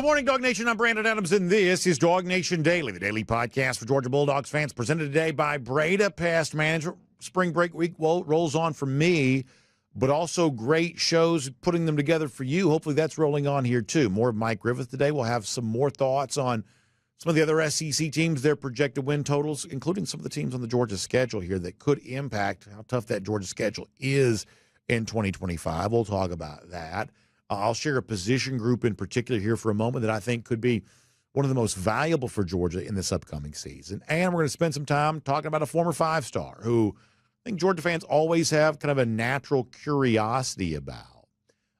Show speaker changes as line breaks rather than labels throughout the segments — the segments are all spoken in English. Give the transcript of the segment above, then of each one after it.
morning, DawgNation. I'm Brandon Adams, and this is DawgNation Daily, the daily podcast for Georgia Bulldogs fans, presented today by Breda Pest Management. Spring break week rolls on for me, but also great shows, putting them together for you. Hopefully that's rolling on here, too. More of Mike Griffith today. We'll have some more thoughts on some of the other SEC teams, their projected win totals, including some of the teams on the Georgia schedule here that could impact how tough that Georgia schedule is in 2025. We'll talk about that. I'll share a position group in particular here for a moment that I think could be one of the most valuable for Georgia in this upcoming season. And we're going to spend some time talking about a former five-star who I think Georgia fans always have kind of a natural curiosity about.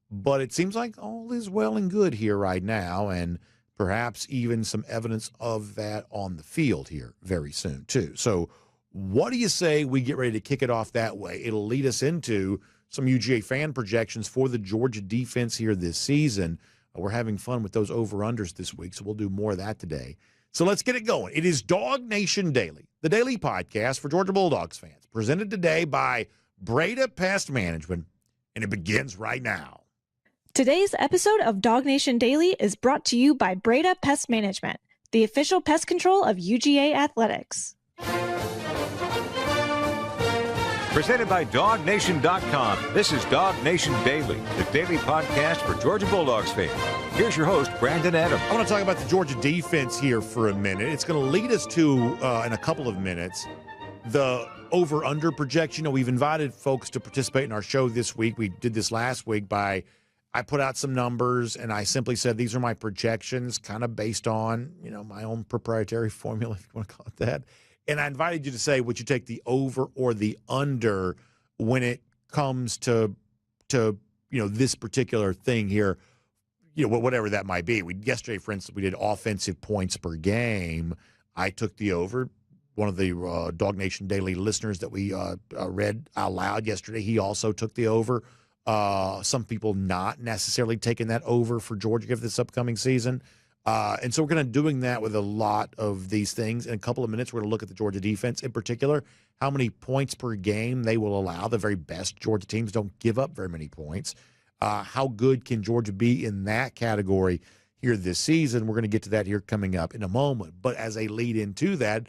But it seems like all is well and good here right now, and perhaps even some evidence of that on the field here very soon, too. So what do you say we get ready to kick it off that way? It'll lead us into some UGA fan projections for the Georgia defense here this season. We're having fun with those over-unders this week, so we'll do more of that today. So let's get it going. It is DawgNation Daily, the daily podcast for Georgia Bulldogs fans, presented today by Breda Pest Management, and it begins right now.
Today's episode of DawgNation Daily is brought to you by Breda Pest Management, the official pest control of UGA Athletics.
Presented by DawgNation.com. This is DawgNation Daily, the daily podcast for Georgia Bulldogs fans. Here's your host, Brandon Adams.
I want to talk about the Georgia defense here for a minute. It's going to lead us to, in a couple of minutes, the over-under projection. You know, we've invited folks to participate in our show this week. We did this last week I put out some numbers, and I simply said these are my projections, kind of based on, my own proprietary formula, if you want to call it that. And I invited you to say, would you take the over or the under when it comes to this particular thing here, whatever that might be. Yesterday, for instance, we did offensive points per game. I took the over. One of the DawgNation Daily listeners that we read out loud yesterday, he also took the over. Some people not necessarily taking that over for Georgia for this upcoming season. And so we're going to doing that with a lot of these things. In a couple of minutes, we're going to look at the Georgia defense in particular, how many points per game they will allow. The very best Georgia teams don't give up very many points. How good can Georgia be in that category here this season? We're going to get to that here coming up in a moment. But as a lead into that,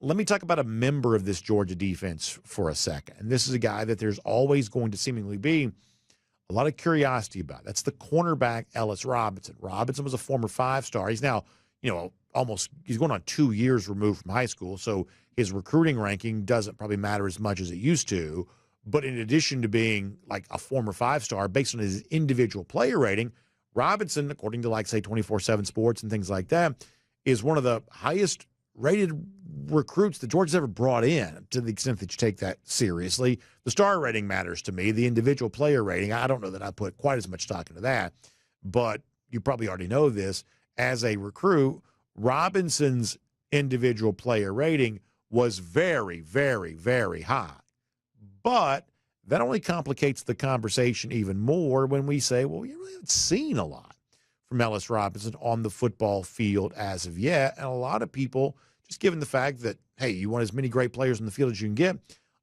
let me talk about a member of this Georgia defense for a second. And this is a guy that there's always going to seemingly be a lot of curiosity about. That's the cornerback, Ellis Robinson. Robinson was a former five-star. He's now, he's going on 2 years removed from high school, so his recruiting ranking doesn't probably matter as much as it used to. But in addition to being like a former five-star, based on his individual player rating, Robinson, according to say 24/7 Sports and things like that, is one of the highest rated recruits that Georgia's ever brought in, to the extent that you take that seriously. The star rating matters to me. The individual player rating, I don't know that I put quite as much stock into that, but you probably already know this. As a recruit, Robinson's individual player rating was very, very, very high. But that only complicates the conversation even more when we say, well, you really haven't seen a lot from Ellis Robinson on the football field as of yet. And a lot of people, just given the fact that, hey, you want as many great players on the field as you can get,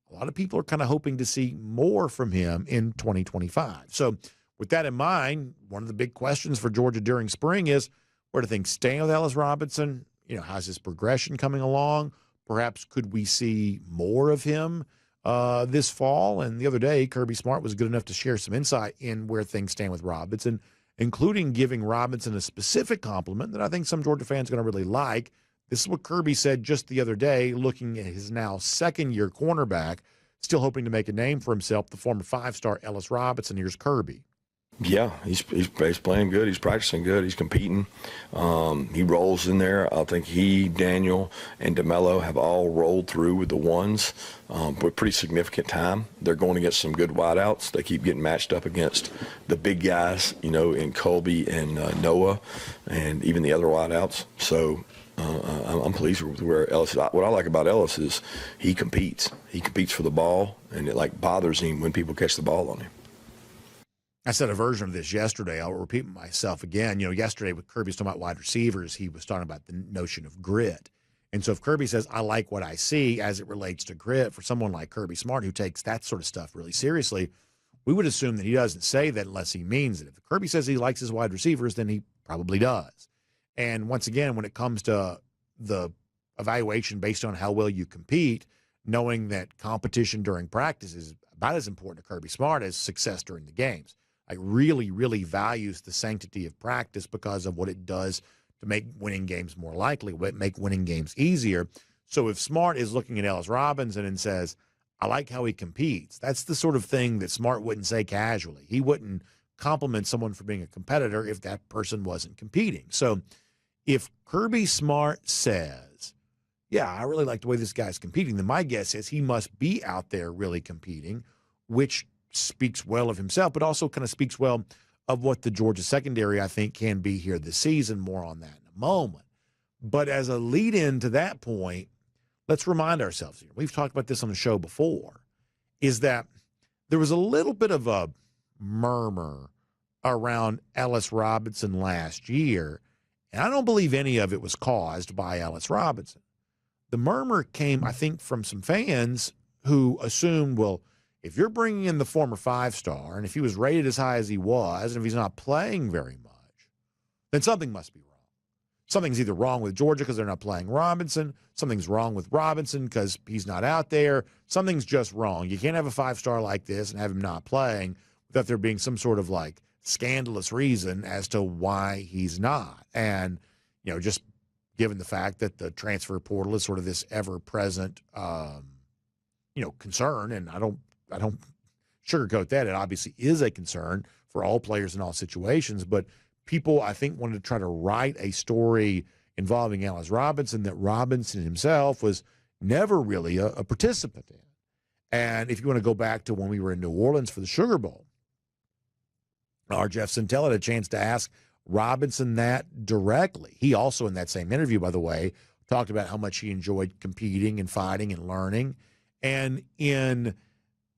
a lot of people are kind of hoping to see more from him in 2025. So with that in mind, one of the big questions for Georgia during spring is, where do things stand with Ellis Robinson? How's his progression coming along? Perhaps could we see more of him this fall? And the other day, Kirby Smart was good enough to share some insight in where things stand with Robinson, including giving Robinson a specific compliment that I think some Georgia fans are going to really like. This is what Kirby said just the other day, looking at his now second-year cornerback, still hoping to make a name for himself, the former five-star Ellis Robinson. Here's Kirby.
Yeah, he's playing good. He's practicing good. He's competing. He rolls in there. I think he, Daniel, and DeMello have all rolled through with the ones with pretty significant time. They're going against some good wideouts. They keep getting matched up against the big guys, in Colby and Noah, and even the other wideouts. So I'm pleased with where Ellis is. What I like about Ellis is he competes. He competes for the ball, and it bothers him when people catch the ball on him.
I said a version of this yesterday. I'll repeat myself again. Yesterday with Kirby's talking about wide receivers, he was talking about the notion of grit. And so if Kirby says, I like what I see as it relates to grit, for someone like Kirby Smart who takes that sort of stuff really seriously, we would assume that he doesn't say that unless he means it. If Kirby says he likes his wide receivers, then he probably does. And once again, when it comes to the evaluation based on how well you compete, knowing that competition during practice is about as important to Kirby Smart as success during the games. Like really, really values the sanctity of practice because of what it does to make winning games more likely, make winning games easier. So if Smart is looking at Ellis Robinson and says, I like how he competes, that's the sort of thing that Smart wouldn't say casually. He wouldn't compliment someone for being a competitor if that person wasn't competing. So if Kirby Smart says, yeah, I really like the way this guy's competing, then my guess is he must be out there really competing, which speaks well of himself, but also kind of speaks well of what the Georgia secondary, I think, can be here this season. More on that in a moment. But as a lead-in to that point, let's remind ourselves here, we've talked about this on the show before, is that there was a little bit of a murmur around Ellis Robinson last year, and I don't believe any of it was caused by Ellis Robinson. The murmur came, I think, from some fans who assumed, well, if you're bringing in the former five-star, and if he was rated as high as he was, and if he's not playing very much, then something must be wrong. Something's either wrong with Georgia because they're not playing Robinson. Something's wrong with Robinson because he's not out there. Something's just wrong. You can't have a five-star like this and have him not playing without there being some sort of like scandalous reason as to why he's not. And, you know, just given the fact that the transfer portal is sort of this ever-present, concern, and I don't sugarcoat that. It obviously is a concern for all players in all situations, but people, I think, wanted to try to write a story involving Ellis Robinson that Robinson himself was never really a participant in. And if you want to go back to when we were in New Orleans for the Sugar Bowl, our Jeff Sentell had a chance to ask Robinson that directly. He also, in that same interview, by the way, talked about how much he enjoyed competing and fighting and learning. And in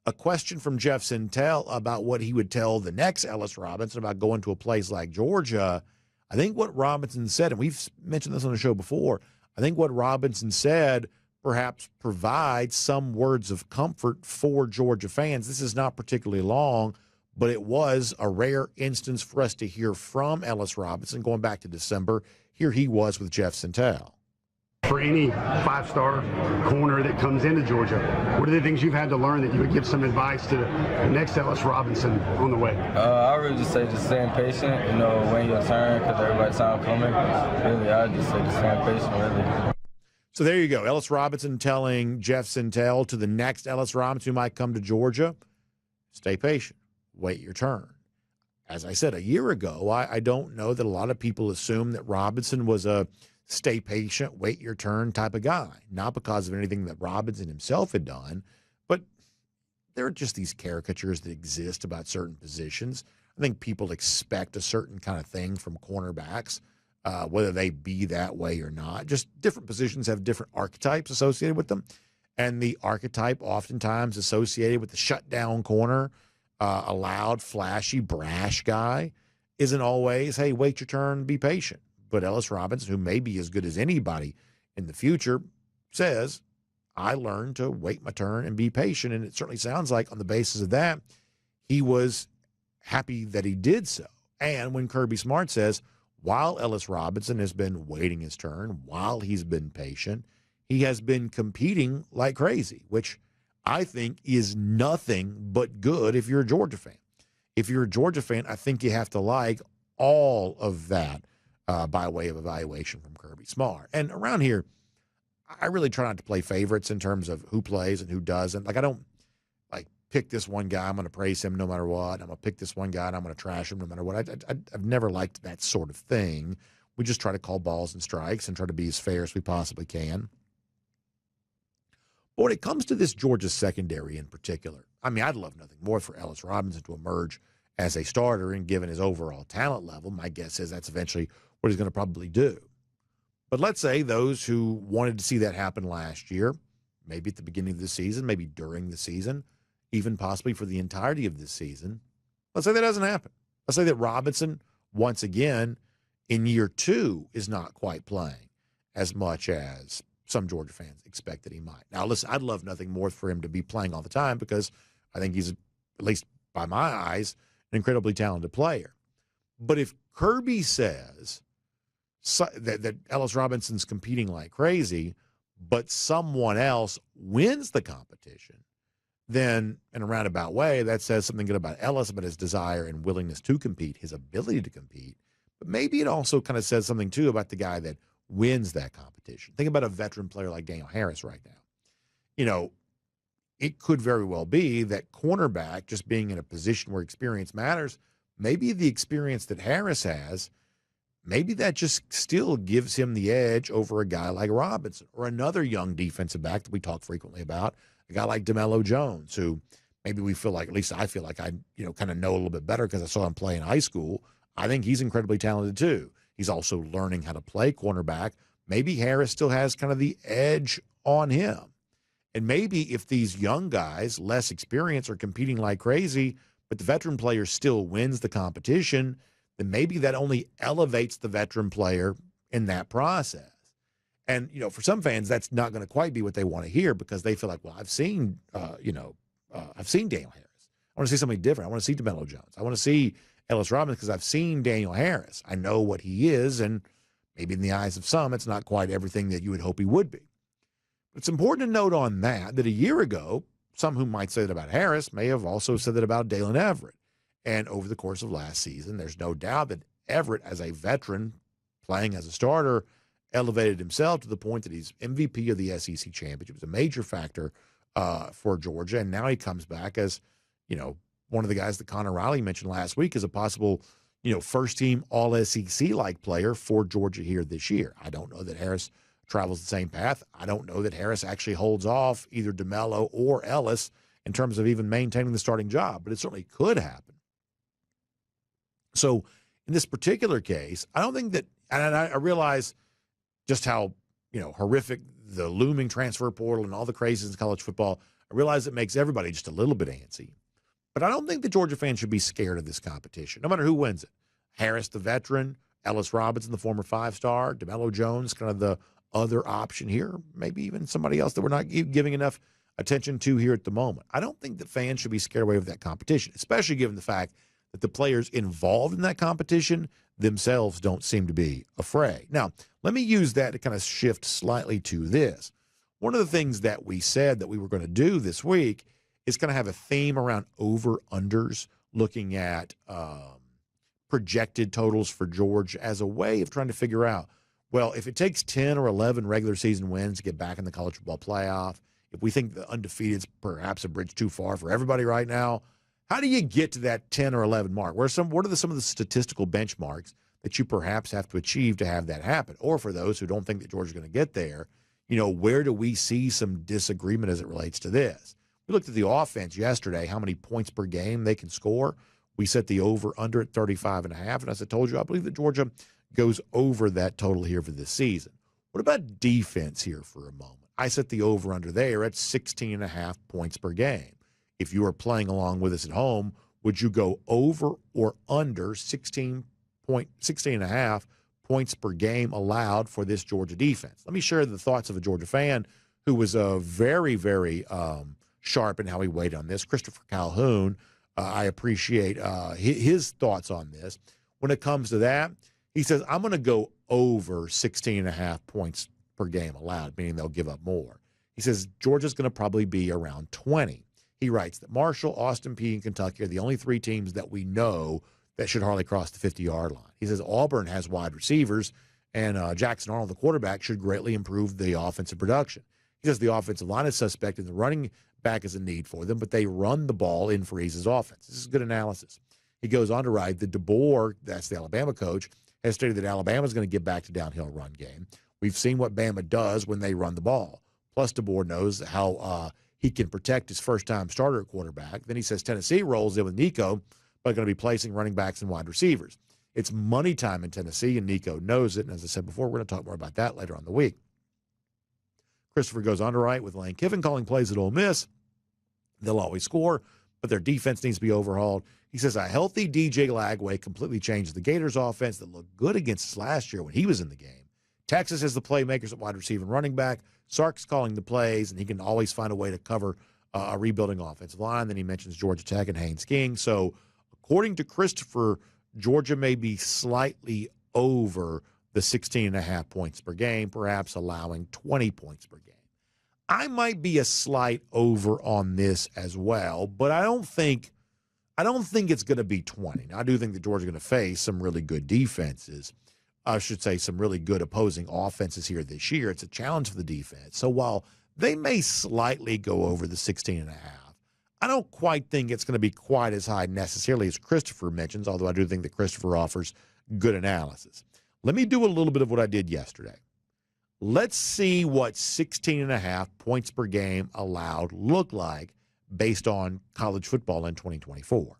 a question from Jeff Sentell about what he would tell the next Ellis Robinson about going to a place like Georgia, I think what Robinson said, and we've mentioned this on the show before, I think what Robinson said perhaps provides some words of comfort for Georgia fans. This is not particularly long, but it was a rare instance for us to hear from Ellis Robinson going back to December. Here he was with Jeff Sentell.
For any five-star corner that comes into Georgia, what are the things you've had to learn that you would give some advice to the next Ellis Robinson on the way?
I would just say just staying patient, waiting your turn because everybody's time coming. Really, I would just say just staying patient, really.
So there you go. Ellis Robinson telling Jeff Sentell to the next Ellis Robinson who might come to Georgia, stay patient, wait your turn. As I said a year ago, I don't know that a lot of people assume that Robinson was a stay patient, wait your turn type of guy. Not because of anything that Robinson himself had done, but there are just these caricatures that exist about certain positions. I think people expect a certain kind of thing from cornerbacks, whether they be that way or not. Just different positions have different archetypes associated with them. And the archetype oftentimes associated with the shutdown corner, a loud, flashy, brash guy, isn't always, hey, wait your turn, be patient. But Ellis Robinson, who may be as good as anybody in the future, says, I learned to wait my turn and be patient. And it certainly sounds like on the basis of that, he was happy that he did so. And when Kirby Smart says, while Ellis Robinson has been waiting his turn, while he's been patient, he has been competing like crazy, which I think is nothing but good if you're a Georgia fan. If you're a Georgia fan, I think you have to like all of that. By way of evaluation from Kirby Smart. And around here, I really try not to play favorites in terms of who plays and who doesn't. Like, I don't, pick this one guy, I'm going to praise him no matter what. I'm going to pick this one guy, and I'm going to trash him no matter what. I've never liked that sort of thing. We just try to call balls and strikes and try to be as fair as we possibly can. But when it comes to this Georgia secondary in particular, I mean, I'd love nothing more for Ellis Robinson to emerge as a starter, and given his overall talent level, my guess is that's eventually what he's going to probably do. But let's say those who wanted to see that happen last year, maybe at the beginning of the season, maybe during the season, even possibly for the entirety of this season, let's say that doesn't happen. Let's say that Robinson, once again, in year two, is not quite playing as much as some Georgia fans expect that he might. Now, listen, I'd love nothing more for him to be playing all the time because I think he's, at least by my eyes, an incredibly talented player. But if Kirby says, that Ellis Robinson's competing like crazy, but someone else wins the competition, then in a roundabout way, that says something good about Ellis, about his desire and willingness to compete, his ability to compete. But maybe it also kind of says something, too, about the guy that wins that competition. Think about a veteran player like Daniel Harris right now. You know, it could very well be that cornerback, just being in a position where experience matters, maybe the experience that Harris has, maybe that just still gives him the edge over a guy like Robinson or another young defensive back that we talk frequently about, a guy like DeMello Jones, who maybe we feel like, at least I feel like I, kind of know a little bit better because I saw him play in high school. I think he's incredibly talented too. He's also learning how to play cornerback. Maybe Harris still has kind of the edge on him. And maybe if these young guys, less experienced, are competing like crazy, but the veteran player still wins the competition, then maybe that only elevates the veteran player in that process. And, for some fans, that's not going to quite be what they want to hear because they feel like, well, I've seen Daniel Harris. I want to see something different. I want to see DeMello Jones. I want to see Ellis Robinson because I've seen Daniel Harris. I know what he is, and maybe in the eyes of some, it's not quite everything that you would hope he would be. But it's important to note on that a year ago, some who might say that about Harris may have also said that about Dalen Everett. And over the course of last season, there's no doubt that Everett, as a veteran playing as a starter, elevated himself to the point that he's MVP of the SEC championship. It was a major factor for Georgia. And now he comes back as, one of the guys that Connor Riley mentioned last week as a possible, first-team All-SEC-like player for Georgia here this year. I don't know that Harris travels the same path. I don't know that Harris actually holds off either DeMello or Ellis in terms of even maintaining the starting job, but it certainly could happen. So in this particular case, I don't think that, and I realize just how, horrific the looming transfer portal and all the craziness in college football, I realize it makes everybody just a little bit antsy. But I don't think the Georgia fans should be scared of this competition, no matter who wins it. Harris, the veteran, Ellis Robinson, the former five-star, DeMello Jones, kind of the other option here, maybe even somebody else that we're not giving enough attention to here at the moment. I don't think that fans should be scared away of that competition, especially given the fact that the players involved in that competition themselves don't seem to be afraid. Now, let me use that to kind of shift slightly to this. One of the things that we said that we were going to do this week is kind of have a theme around over-unders, looking at projected totals for Georgia as a way of trying to figure out, well, if it takes 10 or 11 regular season wins to get back in the college football playoff, if we think the undefeated is perhaps a bridge too far for everybody right now, how do you get to that 10 or 11 mark? What are some of the statistical benchmarks that you perhaps have to achieve to have that happen? Or for those who don't think that Georgia's going to get there, where do we see some disagreement as it relates to this? We looked at the offense yesterday, how many points per game they can score. We set the over-under at 35.5, and as I told you, I believe that Georgia goes over that total here for this season. What about defense here for a moment? I set the over-under there at 16.5 points per game. If you are playing along with us at home, would you go over or under 16.5 points per game allowed for this Georgia defense? Let me share the thoughts of a Georgia fan who was very, very sharp in how he weighed on this. Christopher Calhoun, I appreciate his thoughts on this. When it comes to that, he says, I'm going to go over 16.5 points per game allowed, meaning they'll give up more. He says Georgia's going to probably be around 20. He writes that Marshall, Austin Peay, and Kentucky are the only three teams that we know that should hardly cross the 50-yard line. He says Auburn has wide receivers, and Jackson Arnold, the quarterback, should greatly improve the offensive production. He says the offensive line is suspect and the running back is a need for them, but they run the ball in Freeze's offense. This is good analysis. He goes on to write that DeBoer, that's the Alabama coach, has stated that Alabama's going to get back to downhill run game. We've seen what Bama does when they run the ball. Plus, DeBoer knows how he can protect his first-time starter at quarterback. Then he says Tennessee rolls in with Nico, but going to be placing running backs and wide receivers. It's money time in Tennessee, and Nico knows it. And as I said before, we're going to talk more about that later on in the week. Christopher goes on to write, with Lane Kiffin calling plays at Ole Miss, they'll always score, but their defense needs to be overhauled. He says a healthy DJ Lagway completely changed the Gators' offense that looked good against us last year when he was in the game. Texas has the playmakers at wide receiver and running back. Sark's calling the plays, and he can always find a way to cover a rebuilding offensive line. Then he mentions Georgia Tech and Haynes King. So according to Christopher, Georgia may be slightly over the 16.5 points per game, perhaps allowing 20 points per game. I might be a slight over on this as well, but I don't think it's going to be 20. Now, I do think that Georgia's going to face some really good defenses. I should say some really good opposing offenses here this year. It's a challenge for the defense. So while they may slightly go over the 16.5, I don't quite think it's going to be quite as high necessarily as Christopher mentions, although I do think that Christopher offers good analysis. Let me do a little bit of what I did yesterday. Let's see what 16.5 points per game allowed look like based on college football in 2024.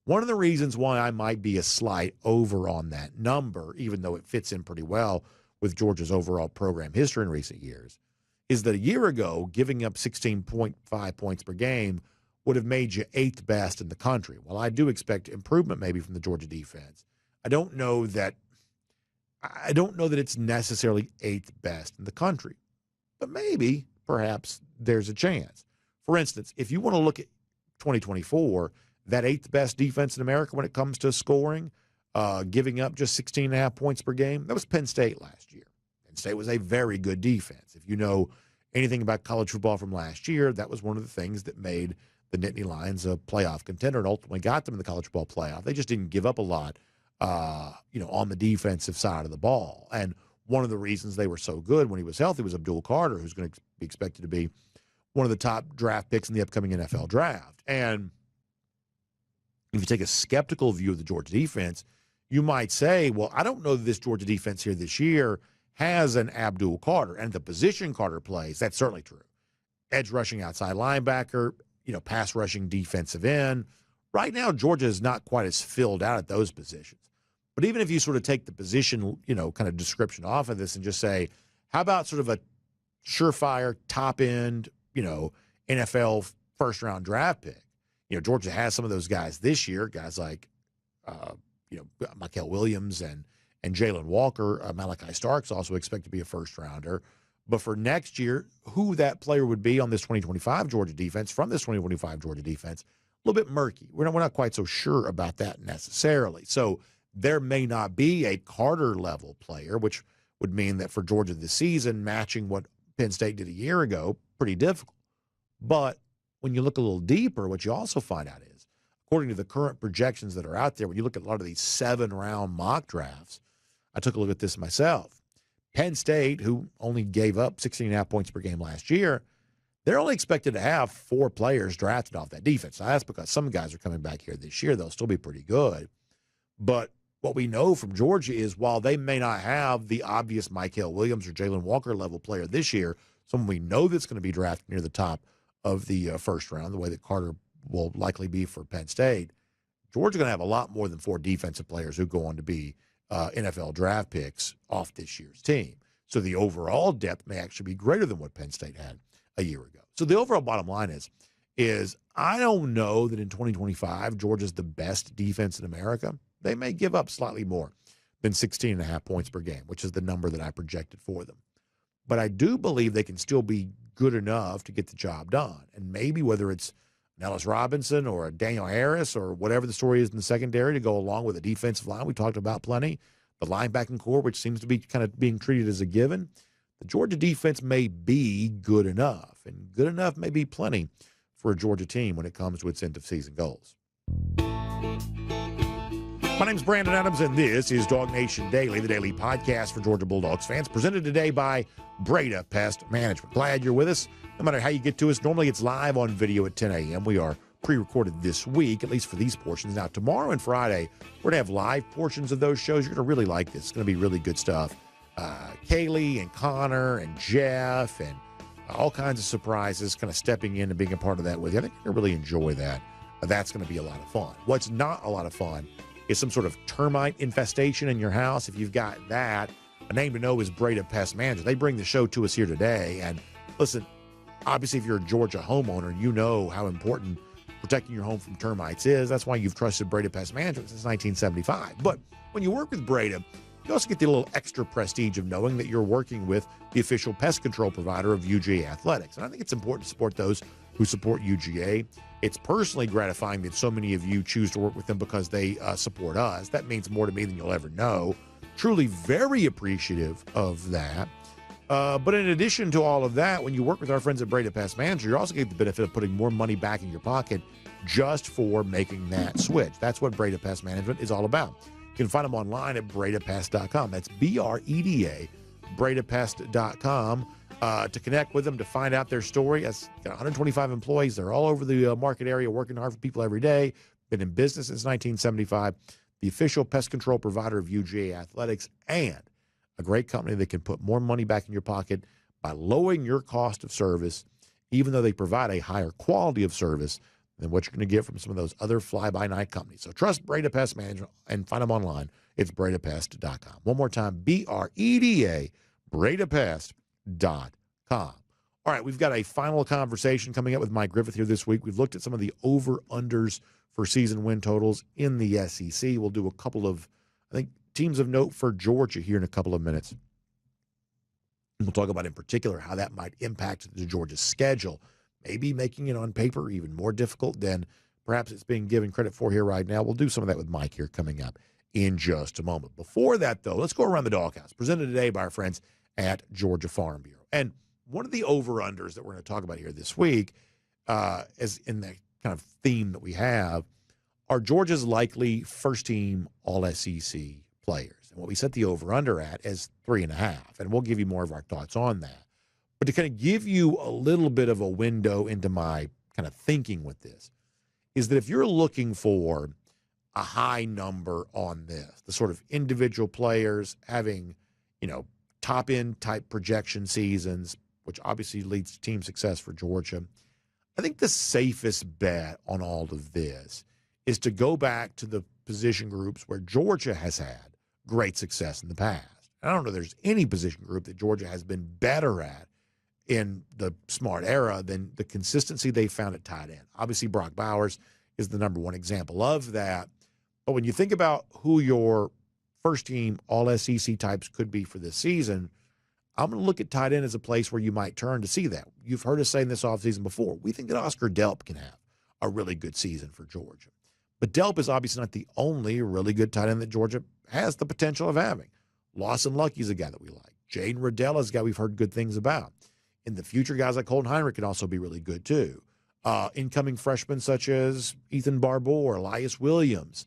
One of the reasons why I might be a slight over on that number, even though it fits in pretty well with Georgia's overall program history in recent years, is that a year ago, giving up 16.5 points per game would have made you 8th best in the country. While I do expect improvement maybe from the Georgia defense, I don't know that it's necessarily 8th best in the country. But maybe, perhaps, there's a chance. For instance, if you want to look at 2024, that 8th best defense in America when it comes to scoring, giving up just 16.5 points per game, that was Penn State last year. Penn State was a very good defense. If you know anything about college football from last year, that was one of the things that made the Nittany Lions a playoff contender and ultimately got them in the college football playoff. They just didn't give up a lot, on the defensive side of the ball. And one of the reasons they were so good when he was healthy was Abdul Carter, who's going to be expected to be one of the top draft picks in the upcoming NFL draft. And if you take a skeptical view of the Georgia defense, you might say, well, I don't know that this Georgia defense here this year has an Abdul Carter. And the position Carter plays, that's certainly true. Edge rushing outside linebacker, pass rushing defensive end. Right now, Georgia is not quite as filled out at those positions. But even if you sort of take the position, kind of description off of this and just say, how about sort of a surefire top end, NFL first-round draft pick? Georgia has some of those guys this year, guys like, Mykel Williams and Jalen Walker. Malachi Stark's also expected to be a first-rounder. But for next year, who that player would be on this 2025 Georgia defense, from this 2025 Georgia defense, a little bit murky. We're not quite so sure about that necessarily. So there may not be a Carter-level player, which would mean that for Georgia this season, matching what Penn State did a year ago, pretty difficult. But when you look a little deeper, what you also find out is, according to the current projections that are out there, when you look at a lot of these 7-round mock drafts, I took a look at this myself. Penn State, who only gave up 16.5 points per game last year, they're only expected to have 4 players drafted off that defense. Now, that's because some guys are coming back here this year. They'll still be pretty good. But what we know from Georgia is while they may not have the obvious Mykel Williams or Jalen Walker level player this year, someone we know that's going to be drafted near the top of the first round, the way that Carter will likely be for Penn State, Georgia's going to have a lot more than 4 defensive players who go on to be NFL draft picks off this year's team. So the overall depth may actually be greater than what Penn State had a year ago. So the overall bottom line is I don't know that in 2025 Georgia's the best defense in America. They may give up slightly more than 16.5 points per game, which is the number that I projected for them. But I do believe they can still be good enough to get the job done. And maybe whether it's an Ellis Robinson or a Daniel Harris or whatever the story is in the secondary to go along with the defensive line we talked about plenty, the linebacking core, which seems to be kind of being treated as a given, the Georgia defense may be good enough. And good enough may be plenty for a Georgia team when it comes to its end-of-season goals. My name's Brandon Adams, and this is DawgNation Daily, the daily podcast for Georgia Bulldogs fans, presented today by Breda Pest Management. Glad you're with us. No matter how you get to us, normally it's live on video at 10 a.m. We are pre-recorded this week, at least for these portions. Now, tomorrow and Friday, we're going to have live portions of those shows. You're going to really like this. It's going to be really good stuff. Kaylee and Connor and Jeff and all kinds of surprises kind of stepping in and being a part of that with you. I think you're going to really enjoy that. That's going to be a lot of fun. What's not a lot of fun is some sort of termite infestation in your house. If you've got that, a name to know is Breda Pest Management. They bring the show to us here today. And listen, obviously, if you're a Georgia homeowner, you know how important protecting your home from termites is. That's why you've trusted Breda Pest Management since 1975. But when you work with Breda, you also get the little extra prestige of knowing that you're working with the official pest control provider of UGA Athletics. And I think it's important to support those who support UGA. It's personally gratifying that so many of you choose to work with them because they support us. That means more to me than you'll ever know. truly very appreciative of that. But in addition to all of that, when you work with our friends at Breda Pest Management, you're also getting the benefit of putting more money back in your pocket just for making that switch. That's what Breda Pest Management is all about. You can find them online at bredapest.com. That's BREDA, bredapest.com. To connect with them, to find out their story. That's got 125 employees. They're all over the market area, working hard for people every day. Been in business since 1975. The official pest control provider of UGA Athletics, and a great company that can put more money back in your pocket by lowering your cost of service, even though they provide a higher quality of service than what you're going to get from some of those other fly-by-night companies. So trust Breda Pest Management and find them online. It's bredapest.com. One more time, BREDA, bredapest.com. All right, we've got a final conversation coming up with Mike Griffith here this week. We've looked at some of the over-unders for season win totals in the SEC. We'll do a couple of, I think, teams of note for Georgia here in a couple of minutes. And we'll talk about in particular how that might impact the Georgia schedule, maybe making it on paper even more difficult than perhaps it's being given credit for here right now. We'll do some of that with Mike here coming up in just a moment. Before that, though, let's go around the doghouse, presented today by our friends at Georgia Farm Bureau. And one of the over-unders that we're going to talk about here this week, as in the kind of theme that we have, are Georgia's likely first-team All-SEC players. And what we set the over-under at is 3.5, and we'll give you more of our thoughts on that. But to kind of give you a little bit of a window into my kind of thinking with this, is that if you're looking for a high number on this, the sort of individual players having, top-end type projection seasons, which obviously leads to team success for Georgia, I think the safest bet on all of this is to go back to the position groups where Georgia has had great success in the past. I don't know if there's any position group that Georgia has been better at in the Smart era than the consistency they found at tight end. Obviously, Brock Bowers is the number one example of that. But when you think about who your first-team All-SEC types could be for this season, I'm going to look at tight end as a place where you might turn to see that. You've heard us say in this offseason before, we think that Oscar Delp can have a really good season for Georgia. But Delp is obviously not the only really good tight end that Georgia has the potential of having. Lawson Lucky's a guy that we like. Jaden Rodella is a guy we've heard good things about. In the future, guys like Colton Heinrich can also be really good too. Incoming freshmen such as Ethan Barbour, Elias Williams,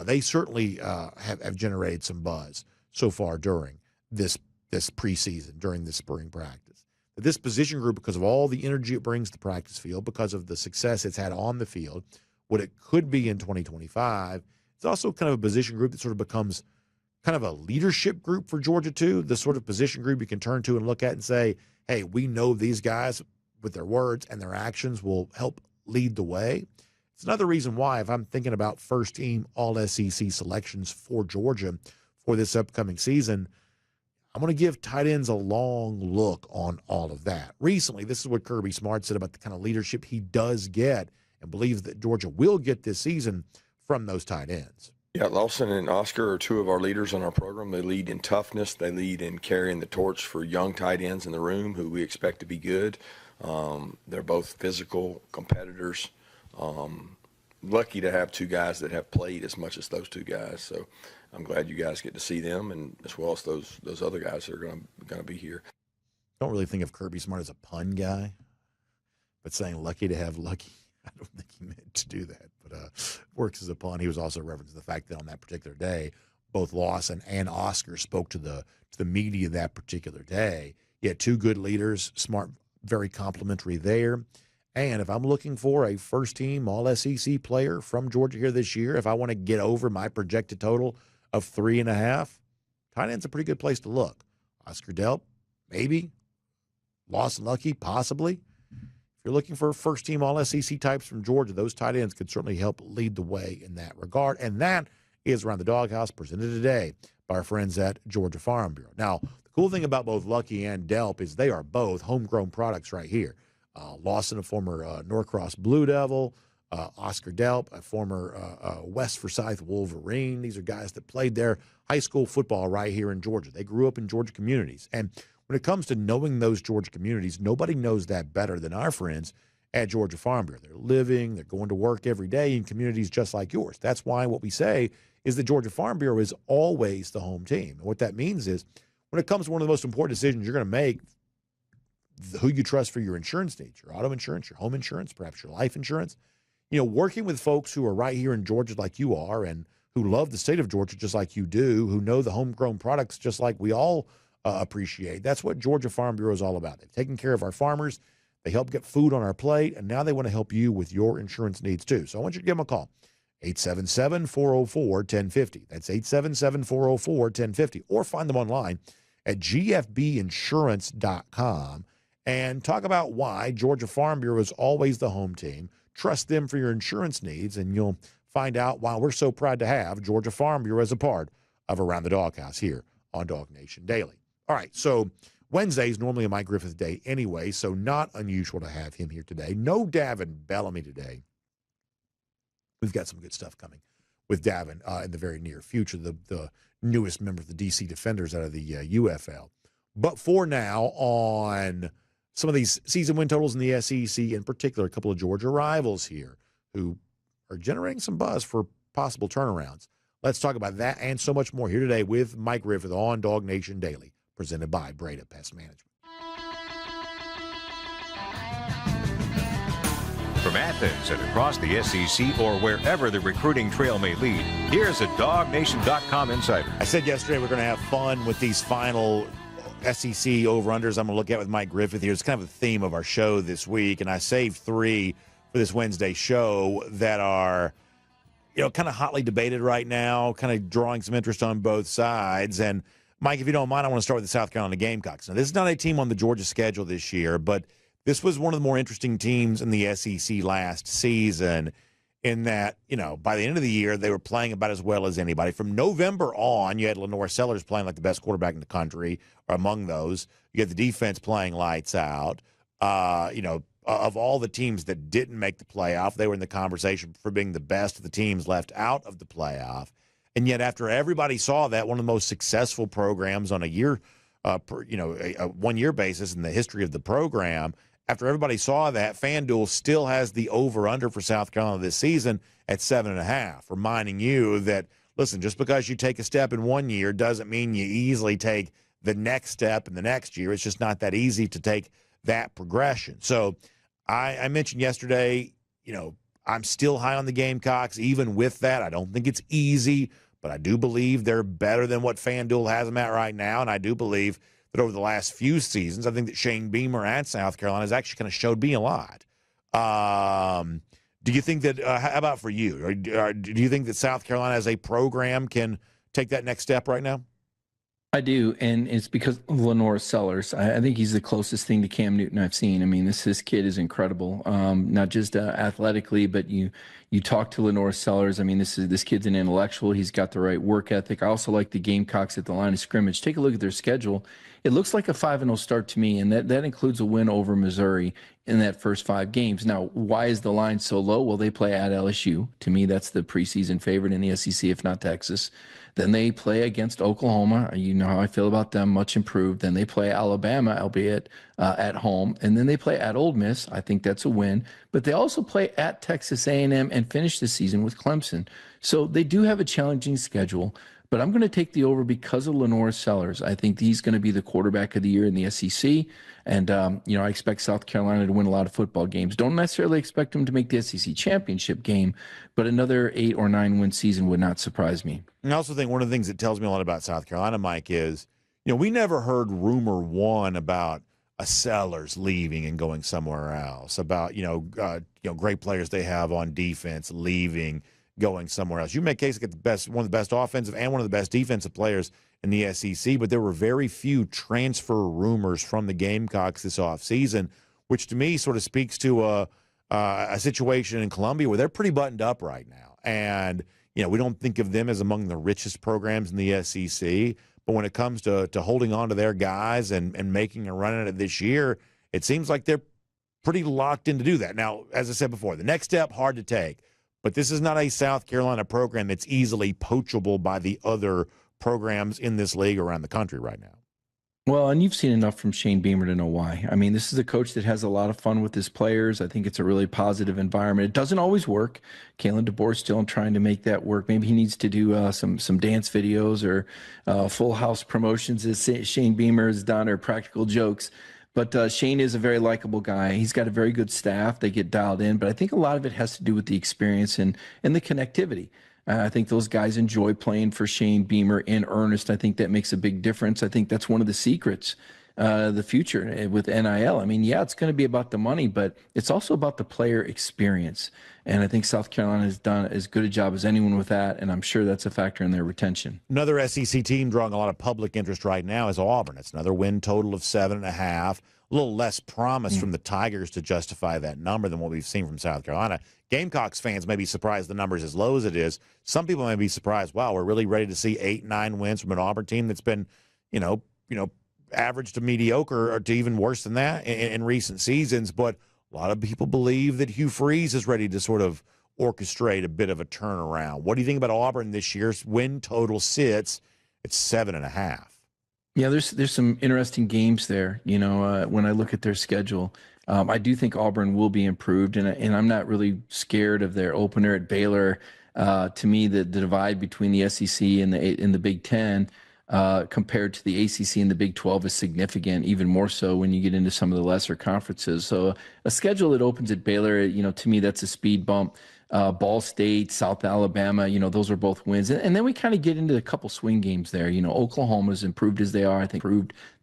they certainly have generated some buzz so far during this preseason, during this spring practice. But this position group, because of all the energy it brings to the practice field, because of the success it's had on the field, what it could be in 2025, it's also kind of a position group that sort of becomes kind of a leadership group for Georgia too, the sort of position group you can turn to and look at and say, hey, we know these guys with their words and their actions will help lead the way. It's another reason why, if I'm thinking about first-team All-SEC selections for Georgia for this upcoming season, I'm going to give tight ends a long look on all of that. Recently, this is what Kirby Smart said about the kind of leadership he does get and believes that Georgia will get this season from those tight ends.
Yeah, Lawson and Oscar are two of our leaders on our program. They lead in toughness. They lead in carrying the torch for young tight ends in the room who we expect to be good. They're both physical competitors. Lucky to have two guys that have played as much as those two guys. So I'm glad you guys get to see them, and as well as those other guys that are going to be here.
Don't really think of Kirby Smart as a pun guy, but saying lucky to have Lucky, I don't think he meant to do that, but works as a pun. He was also referencing the fact that on that particular day, both Lawson and Oscar spoke to the media that particular day. You had two good leaders, Smart, very complimentary there. And if I'm looking for a first-team All-SEC player from Georgia here this year, if I want to get over my projected total of 3.5, tight end's a pretty good place to look. Oscar Delp, maybe. Lawson Lucky, possibly. If you're looking for first-team All-SEC types from Georgia, those tight ends could certainly help lead the way in that regard. And that is Around the Doghouse, presented today by our friends at Georgia Farm Bureau. Now, the cool thing about both Lucky and Delp is they are both homegrown products right here. Lawson, a former Norcross Blue Devil. Oscar Delp, a former West Forsyth Wolverine. These are guys that played their high school football right here in Georgia. They grew up in Georgia communities. And when it comes to knowing those Georgia communities, nobody knows that better than our friends at Georgia Farm Bureau. They're living, they're going to work every day in communities just like yours. That's why what we say is the Georgia Farm Bureau is always the home team. And what that means is when it comes to one of the most important decisions you're going to make, who you trust for your insurance needs, your auto insurance, your home insurance, perhaps your life insurance, working with folks who are right here in Georgia like you are and who love the state of Georgia just like you do, who know the homegrown products just like we all appreciate. That's what Georgia Farm Bureau is all about. They've taken care of our farmers. They help get food on our plate, and now they want to help you with your insurance needs too. So I want you to give them a call, 877-404-1050. That's 877-404-1050. Or find them online at gfbinsurance.com and talk about why Georgia Farm Bureau is always the home team. Trust them for your insurance needs, and you'll find out why we're so proud to have Georgia Farm Bureau as a part of Around the Doghouse here on DawgNation Daily. All right, so Wednesday is normally a Mike Griffith day anyway, so not unusual to have him here today. No Davin Bellamy today. We've got some good stuff coming with Davin in the very near future, the newest member of the DC Defenders out of the UFL. But for now, on some of these season win totals in the SEC, in particular, a couple of Georgia rivals here who are generating some buzz for possible turnarounds. Let's talk about that and so much more here today with Mike Griffith on DawgNation Daily, presented by Breda Pest Management.
From Athens and across the SEC or wherever the recruiting trail may lead, here's a DawgNation.com insider.
I said yesterday we're going to have fun with these final SEC over-unders I'm going to look at with Mike Griffith here. It's kind of the theme of our show this week, and I saved 3 for this Wednesday show that are, kind of hotly debated right now, kind of drawing some interest on both sides. And, Mike, if you don't mind, I want to start with the South Carolina Gamecocks. Now, this is not a team on the Georgia schedule this year, but this was one of the more interesting teams in the SEC last season in that, by the end of the year, they were playing about as well as anybody. From November on, you had Lenore Sellers playing like the best quarterback in the country, or among those. You had the defense playing lights out. Of all the teams that didn't make the playoff, they were in the conversation for being the best of the teams left out of the playoff. And yet, after everybody saw that, one of the most successful programs on a one-year basis in the history of the program, after everybody saw that, FanDuel still has the over-under for South Carolina this season at 7.5, reminding you that, listen, just because you take a step in one year doesn't mean you easily take the next step in the next year. It's just not that easy to take that progression. So I mentioned yesterday, I'm still high on the Gamecocks. Even with that, I don't think it's easy, but I do believe they're better than what FanDuel has them at right now, and I do believe that over the last few seasons, I think that Shane Beamer at South Carolina has actually kind of showed me a lot. Do you think that, how about for you? Or do you think that South Carolina as a program can take that next step right now?
I do, and it's because of Lenore Sellers. I think he's the closest thing to Cam Newton I've seen. I mean, this kid is incredible, not just athletically, but you talk to Lenore Sellers. I mean, this kid's an intellectual. He's got the right work ethic. I also like the Gamecocks at the line of scrimmage. Take a look at their schedule. It looks like a 5-0 start to me, and that includes a win over Missouri in that first 5 games. Now, why is the line so low? Well, they play at LSU. To me, that's the preseason favorite in the SEC, if not Texas. Then they play against Oklahoma. You know how I feel about them, much improved. Then they play Alabama, albeit at home. And then they play at Ole Miss. I think that's a win. But they also play at Texas A&M and finish the season with Clemson. So they do have a challenging schedule. But I'm going to take the over because of Lenore Sellers. I think he's going to be the quarterback of the year in the SEC. And, I expect South Carolina to win a lot of football games. Don't necessarily expect them to make the SEC championship game, but another 8 or 9 win season would not surprise me.
And I also think one of the things that tells me a lot about South Carolina, Mike, is, we never heard rumor one about a Sellers leaving and going somewhere else, about, great players they have on defense leaving, going somewhere else. You make case to get one of the best offensive and one of the best defensive players in the SEC, but there were very few transfer rumors from the Gamecocks this offseason, which to me sort of speaks to a situation in Columbia where they're pretty buttoned up right now. And, we don't think of them as among the richest programs in the SEC, but when it comes to holding on to their guys and making a run at it this year, it seems like they're pretty locked in to do that. Now, as I said before, the next step, hard to take. But this is not a South Carolina program that's easily poachable by the other programs in this league around the country right now.
Well, and you've seen enough from Shane Beamer to know why. I mean, this is a coach that has a lot of fun with his players. I think it's a really positive environment. It doesn't always work. Kalen DeBoer's still trying to make that work. Maybe he needs to do some dance videos or full house promotions, as Shane Beamer has done, or practical jokes. But Shane is a very likable guy. He's got a very good staff. They get dialed in. But I think a lot of it has to do with the experience and the connectivity. I think those guys enjoy playing for Shane Beamer in earnest. I think that makes a big difference. I think that's one of the secrets, the future with NIL. I mean, yeah, it's going to be about the money, but it's also about the player experience. And I think South Carolina has done as good a job as anyone with that, and I'm sure that's a factor in their retention.
Another SEC team drawing a lot of public interest right now is Auburn. It's another win total of 7.5. A little less promise from the Tigers to justify that number than what we've seen from South Carolina. Gamecocks fans may be surprised the number's as low as it is. Some people may be surprised, wow, we're really ready to see 8, 9 wins from an Auburn team that's been, average to mediocre or to even worse than that in recent seasons. But a lot of people believe that Hugh Freeze is ready to sort of orchestrate a bit of a turnaround. What do you think about Auburn this year's win total sits at 7.5?
Yeah, there's some interesting games there. When I look at their schedule, I do think Auburn will be improved, and I'm not really scared of their opener at Baylor. To me, the divide between the SEC and the Big Ten compared to the ACC and the Big 12 is significant, even more so when you get into some of the lesser conferences. So a schedule that opens at Baylor, to me, that's a speed bump. Ball State, South Alabama, those are both wins. And then we kind of get into a couple swing games there. Oklahoma's improved as they are, I think.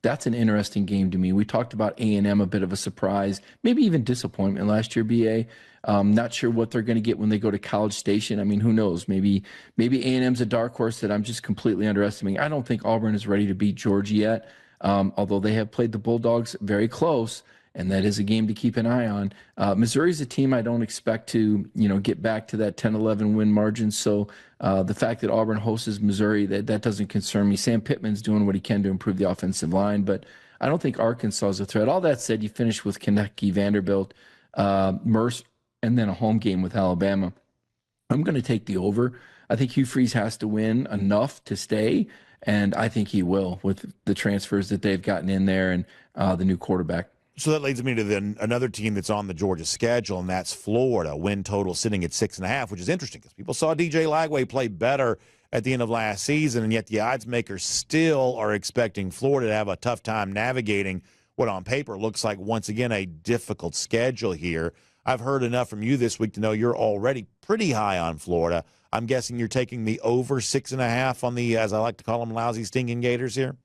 That's an interesting game to me. We talked about A&M, a bit of a surprise, maybe even disappointment last year, BA. Not sure what they're going to get when they go to College Station. I mean, who knows? Maybe A&M's a dark horse that I'm just completely underestimating. I don't think Auburn is ready to beat Georgia yet, although they have played the Bulldogs very close. And that is a game to keep an eye on. Missouri's a team I don't expect to, get back to that 10-11 win margin. So the fact that Auburn hosts Missouri, that doesn't concern me. Sam Pittman's doing what he can to improve the offensive line, but I don't think Arkansas is a threat. All that said, you finish with Kentucky, Vanderbilt, Merce, and then a home game with Alabama. I'm going to take the over. I think Hugh Freeze has to win enough to stay, and I think he will with the transfers that they've gotten in there and the new quarterback.
So that leads me to another team that's on the Georgia schedule, and that's Florida. Win total sitting at 6.5, which is interesting because people saw DJ Lagway play better at the end of last season, and yet the odds makers still are expecting Florida to have a tough time navigating what on paper looks like, once again, a difficult schedule here. I've heard enough from you this week to know you're already pretty high on Florida. I'm guessing you're taking the over 6.5 on the, as I like to call them, lousy, stinking Gators here?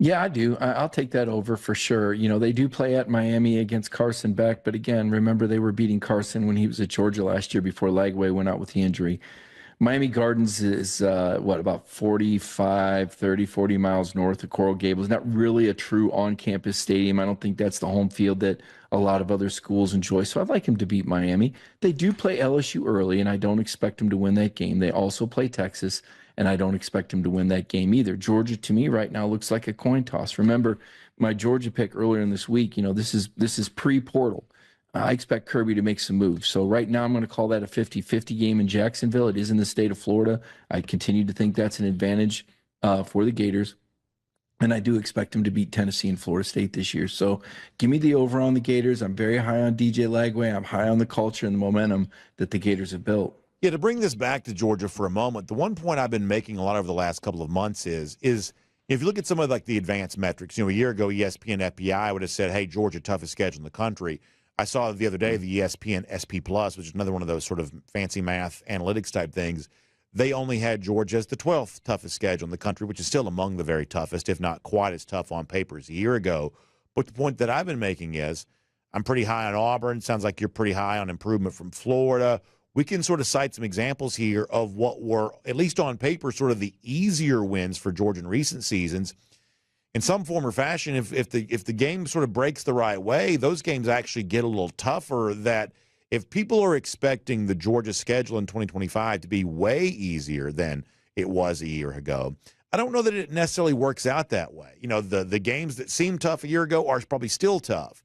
Yeah, I do. I'll take that over for sure. They do play at Miami against Carson Beck, but again, remember they were beating Carson when he was at Georgia last year before Lagway went out with the injury. Miami Gardens is, about 40 miles north of Coral Gables. Not really a true on-campus stadium. I don't think that's the home field that a lot of other schools enjoy. So I'd like him to beat Miami. They do play LSU early, and I don't expect him to win that game. They also play Texas, and I don't expect him to win that game either. Georgia, to me, right now looks like a coin toss. Remember my Georgia pick earlier in this week. This is pre-portal. I expect Kirby to make some moves. So right now I'm going to call that a 50-50 game in Jacksonville. It is in the state of Florida. I continue to think that's an advantage for the Gators. And I do expect him to beat Tennessee and Florida State this year. So give me the over on the Gators. I'm very high on DJ Lagway. I'm high on the culture and the momentum that the Gators have built.
Yeah, to bring this back to Georgia for a moment, the one point I've been making a lot over the last couple of months is if you look at some of the advanced metrics, a year ago ESPN FPI would have said, hey, Georgia, toughest schedule in the country. I saw the other day the ESPN SP Plus, which is another one of those sort of fancy math analytics type things. They only had Georgia as the 12th toughest schedule in the country, which is still among the very toughest, if not quite as tough on paper as a year ago. But the point that I've been making is I'm pretty high on Auburn. Sounds like you're pretty high on improvement from Florida. We can sort of cite some examples here of what were, at least on paper, sort of the easier wins for Georgia in recent seasons. In some form or fashion, if the game sort of breaks the right way, those games actually get a little tougher. That if people are expecting the Georgia schedule in 2025 to be way easier than it was a year ago, I don't know that it necessarily works out that way. The games that seemed tough a year ago are probably still tough.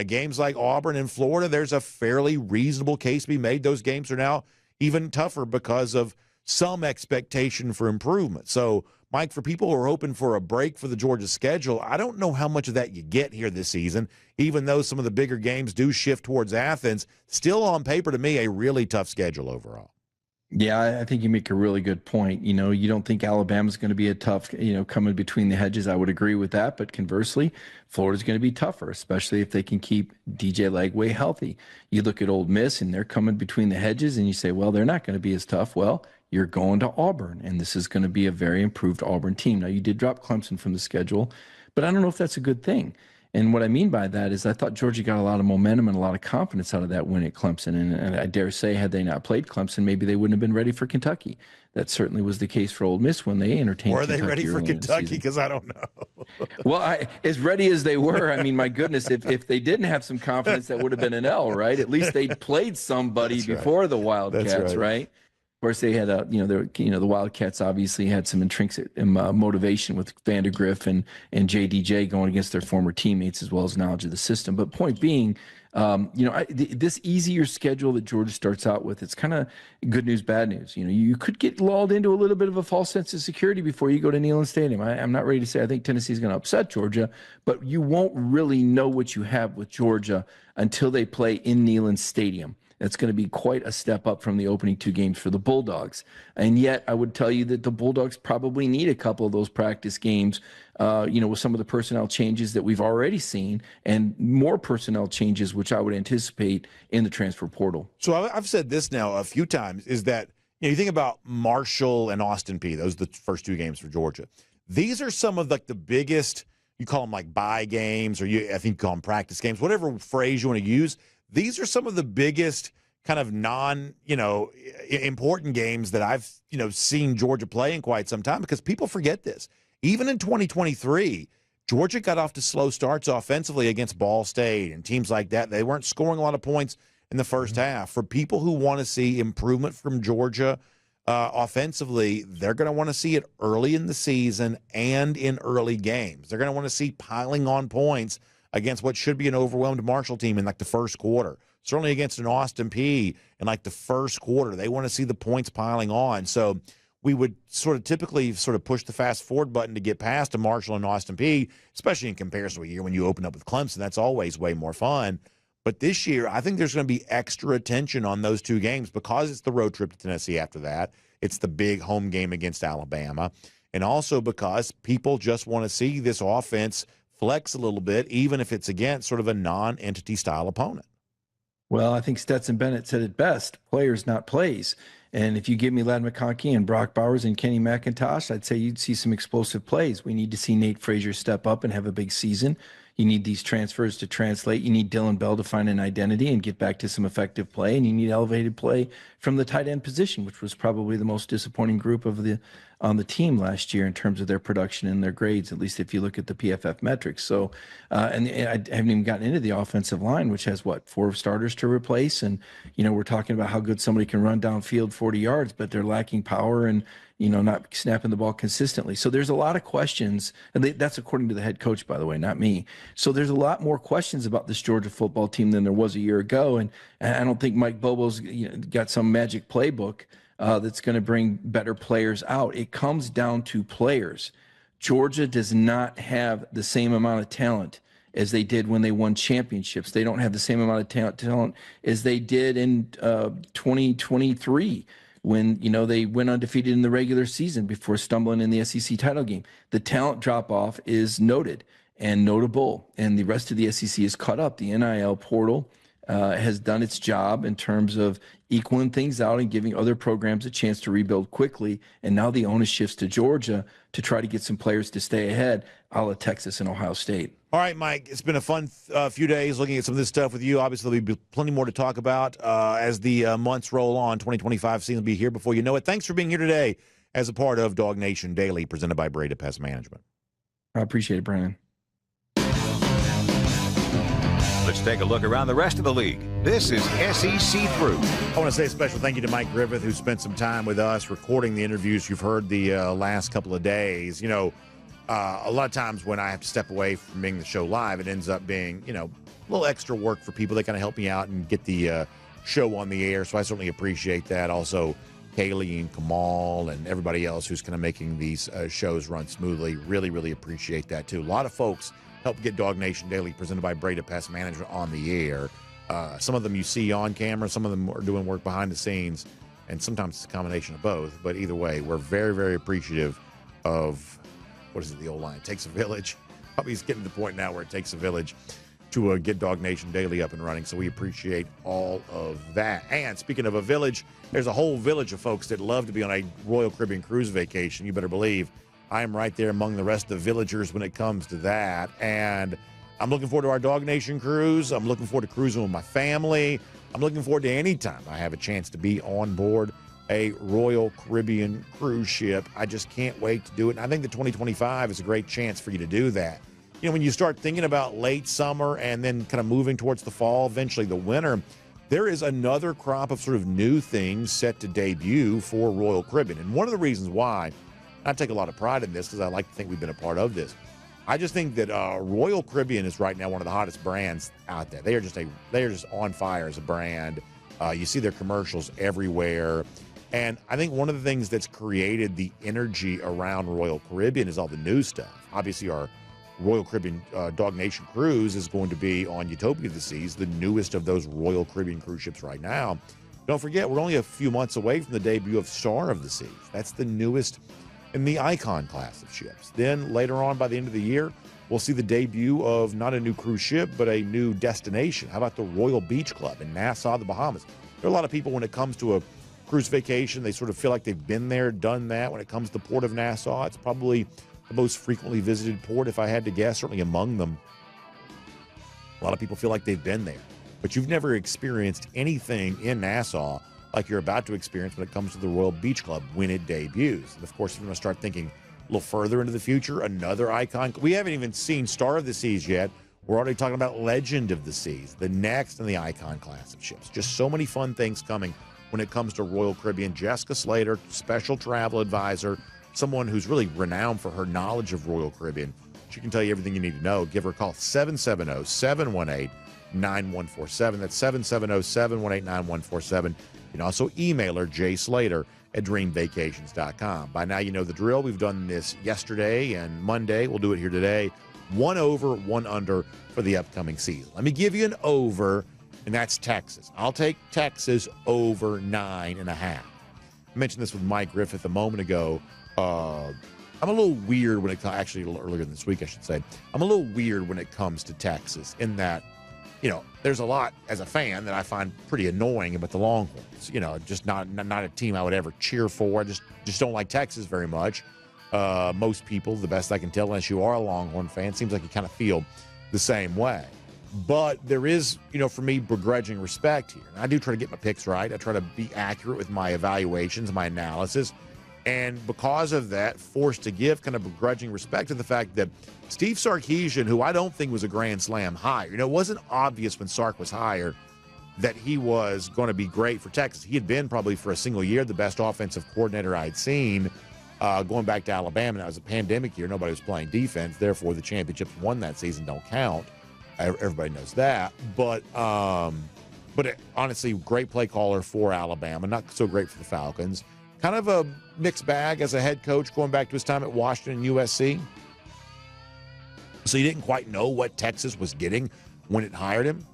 Games like Auburn and Florida, there's a fairly reasonable case to be made. Those games are now even tougher because of some expectation for improvement. So, Mike, for people who are hoping for a break for the Georgia schedule, I don't know how much of that you get here this season, even though some of the bigger games do shift towards Athens. Still on paper, to me, a really tough schedule overall.
Yeah, I think you make a really good point. You don't think Alabama's going to be a tough, coming between the hedges. I would agree with that. But conversely, Florida's going to be tougher, especially if they can keep DJ Lagway healthy. You look at Ole Miss, and they're coming between the hedges, and you say, well, they're not going to be as tough. Well, you're going to Auburn, and this is going to be a very improved Auburn team. Now, you did drop Clemson from the schedule, but I don't know if that's a good thing. And what I mean by that is I thought Georgia got a lot of momentum and a lot of confidence out of that win at Clemson. And I dare say, had they not played Clemson, maybe they wouldn't have been ready for Kentucky. That certainly was the case for Ole Miss when they entertained
Were they
Kentucky
ready for
early in the
Kentucky?
season.
Because I don't know.
Well, as ready as they were, I mean, my goodness, if they didn't have some confidence, that would have been an L, right? At least they'd played somebody
That's
before
right.
the Wildcats,
That's
right? Of course, they had the Wildcats obviously had some intrinsic motivation with Vandergriff and JDJ going against their former teammates, as well as knowledge of the system. But point being, this easier schedule that Georgia starts out with, it's kind of good news, bad news. You could get lulled into a little bit of a false sense of security before you go to Neyland Stadium. I'm not ready to say I think Tennessee's going to upset Georgia, but you won't really know what you have with Georgia until they play in Neyland Stadium. That's going to be quite a step up from the opening two games for the Bulldogs. And yet I would tell you that the Bulldogs probably need a couple of those practice games, with some of the personnel changes that we've already seen and more personnel changes, which I would anticipate in the transfer portal.
So I've said this now a few times, is that you think about Marshall and Austin Peay. Those are the first two games for Georgia. These are some of the biggest, you call them like bye games, or I think you call them practice games, whatever phrase you want to use. These are some of the biggest kind of important games that I've, seen Georgia play in quite some time, because people forget this. Even in 2023, Georgia got off to slow starts offensively against Ball State and teams like that. They weren't scoring a lot of points in the first half. For people who want to see improvement from Georgia offensively, they're going to want to see it early in the season and in early games. They're going to want to see piling on points against what should be an overwhelmed Marshall team in the first quarter. Certainly against an Austin Peay in the first quarter. They want to see the points piling on. So we would typically push the fast forward button to get past a Marshall and Austin Peay, especially in comparison to a year when you open up with Clemson. That's always way more fun. But this year, I think there's going to be extra attention on those two games because it's the road trip to Tennessee after that. It's the big home game against Alabama. And also because people just want to see this offense flex a little bit, even if it's against sort of a non-entity style opponent.
Well, I think Stetson Bennett said it best: players, not plays. And if you give me Ladd McConkey and Brock Bowers and Kenny McIntosh, I'd say you'd see some explosive plays. We need to see Nate Frazier step up and have a big season. You need these transfers to translate. You need Dylan Bell to find an identity and get back to some effective play. And you need elevated play from the tight end position, which was probably the most disappointing group on the team last year in terms of their production and their grades, at least if you look at the PFF metrics. So, and I haven't even gotten into the offensive line, which has 4 starters to replace. And, we're talking about how good somebody can run downfield 40 yards, but they're lacking power and, not snapping the ball consistently. So there's a lot of questions, and that's according to the head coach, by the way, not me. So there's a lot more questions about this Georgia football team than there was a year ago. And I don't think Mike Bobo's got some magic playbook that's going to bring better players out. It comes down to players. Georgia does not have the same amount of talent as they did when they won championships. They don't have the same amount of talent as they did in 2023 when, they went undefeated in the regular season before stumbling in the SEC title game. The talent drop-off is noted and notable, and the rest of the SEC is caught up. The NIL portal has done its job in terms of equaling things out and giving other programs a chance to rebuild quickly. And now the onus shifts to Georgia to try to get some players to stay ahead, a la Texas and Ohio State.
All right, Mike, it's been a fun few days looking at some of this stuff with you. Obviously, there'll be plenty more to talk about as the months roll on. 2025 seems to be here before you know it. Thanks for being here today as a part of DawgNation Daily, presented by Breda Pest Management.
I appreciate it, Brandon.
Let's take a look around the rest of the league. This is SEC Through.
I want to say a special thank you to Mike Griffith, who spent some time with us recording the interviews you've heard the last couple of days. A lot of times when I have to step away from being the show live, it ends up being, a little extra work for people that kind of help me out and get the show on the air. So I certainly appreciate that. Also, Kaylee and Kamal and everybody else who's kind of making these shows run smoothly. Really, really appreciate that, too. A lot of folks help get DawgNation Daily, presented by Breda Pest Management, on the air. Some of them you see on camera. Some of them are doing work behind the scenes, and sometimes it's a combination of both. But either way, we're very, very appreciative of, what is it, the old line? It takes a village. Probably it's getting to the point now where it takes a village to get DawgNation Daily up and running. So we appreciate all of that. And speaking of a village, there's a whole village of folks that love to be on a Royal Caribbean cruise vacation. You better believe I am right there among the rest of the villagers when it comes to that. And I'm looking forward to our DawgNation cruise. I'm looking forward to cruising with my family. I'm looking forward to any time I have a chance to be on board a Royal Caribbean cruise ship. I just can't wait to do it. And I think the 2025 is a great chance for you to do that. You know, when you start thinking about late summer and then kind of moving towards the fall, eventually the winter, there is another crop of sort of new things set to debut for Royal Caribbean. And one of the reasons why I take a lot of pride in this, because I like to think we've been a part of this, I just think that Royal Caribbean is right now one of the hottest brands out there. They are just on fire as a brand. You see their commercials everywhere. And I think one of the things that's created the energy around Royal Caribbean is all the new stuff. Obviously, our Royal Caribbean DawgNation cruise is going to be on Utopia of the Seas, the newest of those Royal Caribbean cruise ships right now. Don't forget, we're only a few months away from the debut of Star of the Seas. That's the newest in the Icon class of ships. Then later on, by the end of the year, we'll see the debut of not a new cruise ship, but a new destination. How about the Royal Beach Club in Nassau, the Bahamas? There are a lot of people, when it comes to a cruise vacation, they sort of feel like they've been there, done that. When it comes to the Port of Nassau, it's probably the most frequently visited port, if I had to guess, certainly among them. A lot of people feel like they've been there, but you've never experienced anything in Nassau like you're about to experience when it comes to the Royal Beach Club when it debuts. And of course, if you're going to start thinking a little further into the future, another icon. We haven't even seen Star of the Seas yet. We're already talking about Legend of the Seas, the next in the Icon class of ships. Just so many fun things coming when it comes to Royal Caribbean. Jessica Slater, special travel advisor, someone who's really renowned for her knowledge of Royal Caribbean. She can tell you everything you need to know. Give her a call, 770-718-9147. That's 770-718-9147. You can also email her, jslater@dreamvacations.com. By now, you know the drill. We've done this yesterday and Monday. We'll do it here today. 1 over, 1 under for the upcoming season. Let me give you an over, and that's Texas. I'll take Texas over 9.5. I mentioned this with Mike Griffith a moment ago. I'm a little weird when it comes, actually a little earlier this week, I should say. I'm a little weird when it comes to Texas in that, you know, there's a lot as a fan that I find pretty annoying about the Longhorns. You know, just not a team I would ever cheer for. I just don't like Texas very much. Most people, the best I can tell, unless you are a Longhorn fan, seems like you kind of feel the same way. But there is, you know, for me, begrudging respect here. And I do try to get my picks right. I try to be accurate with my evaluations, my analysis. And because of that, forced to give kind of begrudging respect to the fact that Steve Sarkisian, who I don't think was a Grand Slam hire, you know, it wasn't obvious when Sark was hired that he was going to be great for Texas. He had been probably for a single year the best offensive coordinator I'd seen going back to Alabama. That was a pandemic year. Nobody was playing defense. Therefore, the championships won that season don't count. Everybody knows that. But honestly, great play caller for Alabama. Not so great for the Falcons. Kind of a mixed bag as a head coach going back to his time at Washington and USC. So he didn't quite know what Texas was getting when it hired him.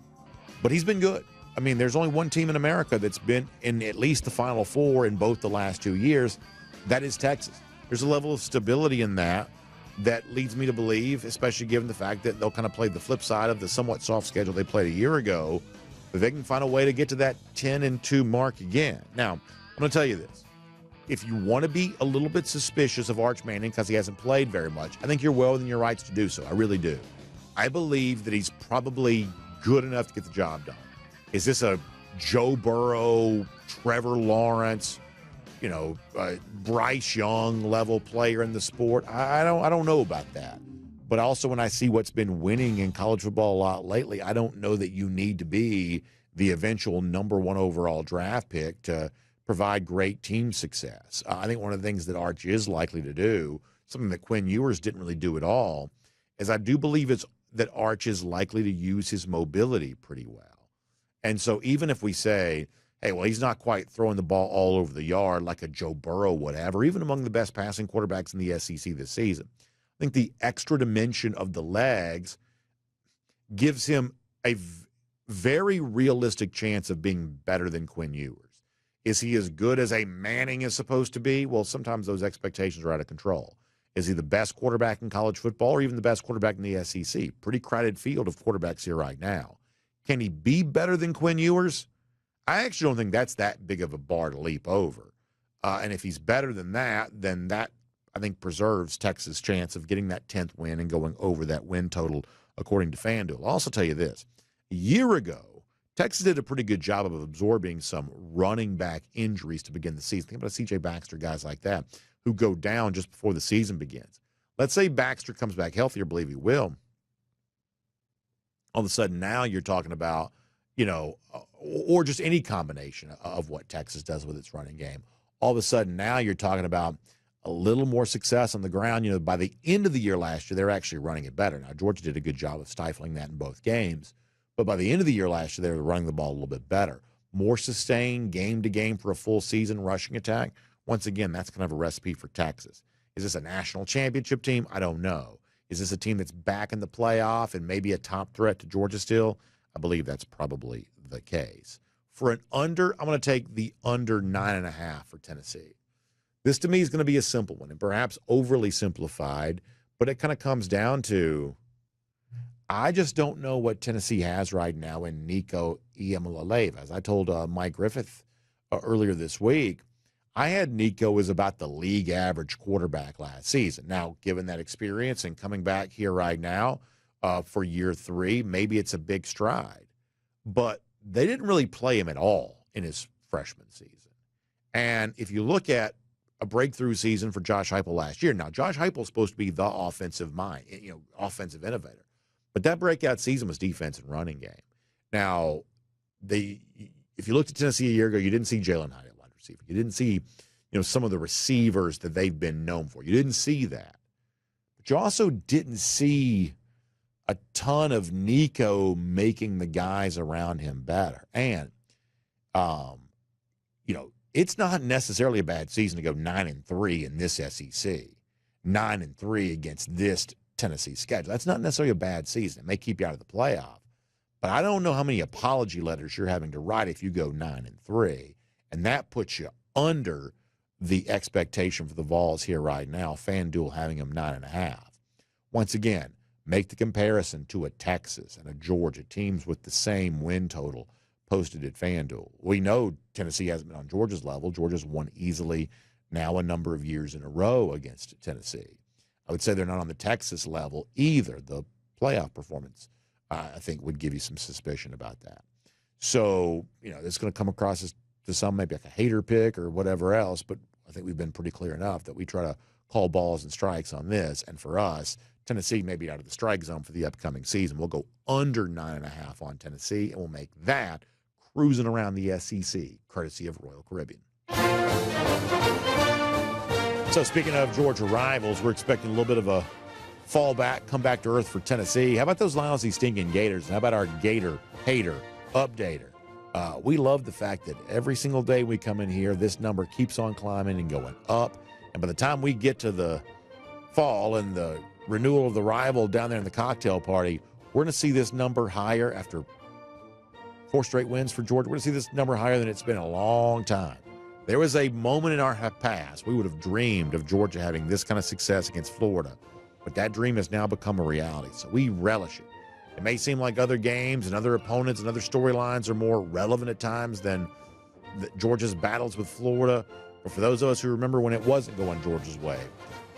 But he's been good. I mean, there's only one team in America that's been in at least the Final Four in both the last 2 years. That is Texas. There's a level of stability in that leads me to believe, especially given the fact that they'll kind of play the flip side of the somewhat soft schedule they played a year ago, that they can find a way to get to that 10-2 mark again. Now, I'm going to tell you this. If you want to be a little bit suspicious of Arch Manning because he hasn't played very much, I think you're well within your rights to do so. I really do. I believe that he's probably good enough to get the job done. Is this a Joe Burrow, Trevor Lawrence, you know, Bryce Young level player in the sport? I don't know about that. But also when I see what's been winning in college football a lot lately, I don't know that you need to be the eventual number 1 overall draft pick to provide great team success. I think one of the things that Arch is likely to do, something that Quinn Ewers didn't really do at all, is I do believe that Arch is likely to use his mobility pretty well. And so even if we say, hey, well, he's not quite throwing the ball all over the yard like a Joe Burrow would have, or even among the best passing quarterbacks in the SEC this season. I think the extra dimension of the legs gives him a very realistic chance of being better than Quinn Ewers. Is he as good as a Manning is supposed to be? Well, sometimes those expectations are out of control. Is he the best quarterback in college football or even the best quarterback in the SEC? Pretty crowded field of quarterbacks here right now. Can he be better than Quinn Ewers? I actually don't think that's that big of a bar to leap over. And if he's better than that, then that, I think, preserves Texas' chance of getting that 10th win and going over that win total, according to FanDuel. I'll also tell you this. A year ago, Texas did a pretty good job of absorbing some running back injuries to begin the season. Think about C.J. Baxter, guys like that, who go down just before the season begins. Let's say Baxter comes back healthy, or believe he will. All of a sudden now you're talking about, or just any combination of what Texas does with its running game. All of a sudden now you're talking about a little more success on the ground. By the end of the year last year, they're actually running it better. Now, Georgia did a good job of stifling that in both games. But by the end of the year last year, they were running the ball a little bit better. More sustained game to game for a full season rushing attack. Once again, that's kind of a recipe for Texas. Is this a national championship team? I don't know. Is this a team that's back in the playoff and maybe a top threat to Georgia still? I believe that's probably the case. For an under, I'm going to take the under 9.5 for Tennessee. This to me is going to be a simple one and perhaps overly simplified, but it kind of comes down to I just don't know what Tennessee has right now in Nico Iamaleava. As I told Mike Griffith earlier this week, I had Nico as about the league average quarterback last season. Now, given that experience and coming back here right now for year 3, maybe it's a big stride. But they didn't really play him at all in his freshman season. And if you look at a breakthrough season for Josh Heupel last year, now Josh Heupel is supposed to be the offensive mind, offensive innovator. But that breakout season was defense and running game. Now, if you looked at Tennessee a year ago, you didn't see Jalen Hyatt wide receiver. You didn't see, some of the receivers that they've been known for. You didn't see that. But you also didn't see a ton of Nico making the guys around him better. And, it's not necessarily a bad season to go 9-3 in this SEC, 9-3 against this Tennessee schedule. That's not necessarily a bad season. It may keep you out of the playoff, but I don't know how many apology letters you're having to write if you go 9-3, and that puts you under the expectation for the Vols here right now. FanDuel having them 9.5. Once again, make the comparison to a Texas and a Georgia, teams with the same win total posted at FanDuel. We know Tennessee hasn't been on Georgia's level. Georgia's won easily now a number of years in a row against Tennessee. I would say they're not on the Texas level either. The playoff performance, I think, would give you some suspicion about that. So, it's going to come across as to some maybe like a hater pick or whatever else, but I think we've been pretty clear enough that we try to call balls and strikes on this. And for us, Tennessee may be out of the strike zone for the upcoming season. We'll go under 9.5 on Tennessee, and we'll make that cruising around the SEC, courtesy of Royal Caribbean. So speaking of Georgia rivals, we're expecting a little bit of a fallback, come back to earth for Tennessee. How about those lousy stinking Gators? And how about our Gator hater updater? We love the fact that every single day we come in here, this number keeps on climbing and going up. And by the time we get to the fall and the renewal of the rival down there in the cocktail party, we're going to see this number higher after 4 straight wins for Georgia. We're going to see this number higher than it's been in a long time. There was a moment in our past we would have dreamed of Georgia having this kind of success against Florida, but that dream has now become a reality, so we relish it. It may seem like other games and other opponents and other storylines are more relevant at times than Georgia's battles with Florida, but for those of us who remember when it wasn't going Georgia's way,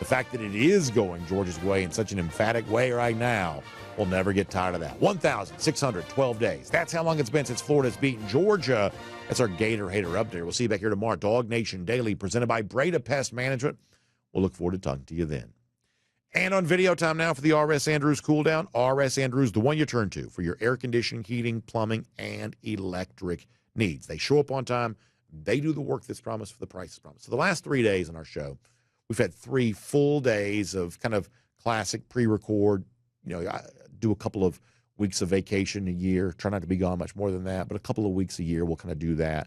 the fact that it is going Georgia's way in such an emphatic way right now, we'll never get tired of that. 1,612 days. That's how long it's been since Florida's beaten Georgia. That's our Gator Hater Update. We'll see you back here tomorrow. DawgNation Daily, presented by Breda Pest Management. We'll look forward to talking to you then. And on video time now for the R.S. Andrews Cool Down. R.S. Andrews, the one you turn to for your air conditioning, heating, plumbing, and electric needs. They show up on time. They do the work that's promised for the price that's promised. So the last 3 days on our show, we've had 3 full days of kind of classic pre-record. I do a couple of weeks of vacation a year. Try not to be gone much more than that, but a couple of weeks a year we'll kind of do that.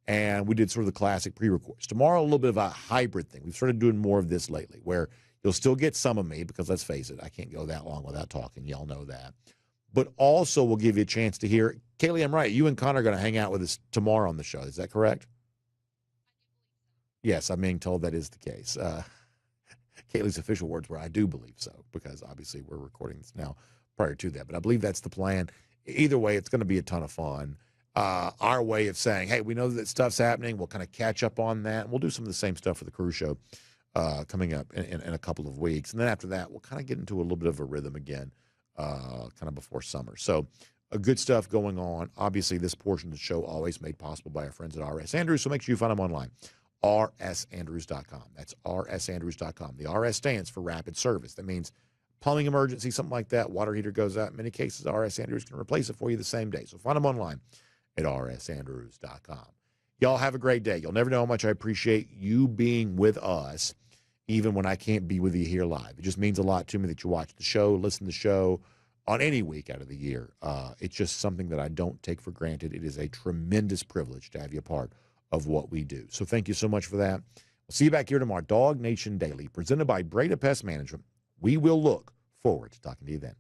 and we did sort of the classic pre-records. Tomorrow, a little bit of a hybrid thing. We've started doing more of this lately, where you'll still get some of me because, let's face it, I can't go that long without talking. Y'all know that. But also we'll give you a chance to hear. Kaylee, I'm right. You and Connor are going to hang out with us tomorrow on the show. Is that correct? Yes, I'm being told that is the case. Kaylee's official words were, I do believe so, because obviously we're recording this now prior to that. But I believe that's the plan. Either way, it's going to be a ton of fun. Our way of saying, hey, we know that stuff's happening. We'll kind of catch up on that. We'll do some of the same stuff for the cruise show coming up in a couple of weeks. And then after that, we'll kind of get into a little bit of a rhythm again, kind of before summer. So good stuff going on. Obviously, this portion of the show always made possible by our friends at RS Andrews. So make sure you find them online. rsandrews.com. That's rsandrews.com. The RS stands for rapid service. That means plumbing emergency, something like that, water heater goes out. In many cases, RS Andrews can replace it for you the same day. So find them online at rsandrews.com. Y'all have a great day. You'll never know how much I appreciate you being with us, even when I can't be with you here live. It just means a lot to me that you watch the show, listen to the show on any week out of the year. It's just something that I don't take for granted. It is a tremendous privilege to have you a part of what we do. So thank you so much for that. We'll see you back here tomorrow. DawgNation Daily, presented by Breda Pest Management. We will look forward to talking to you then.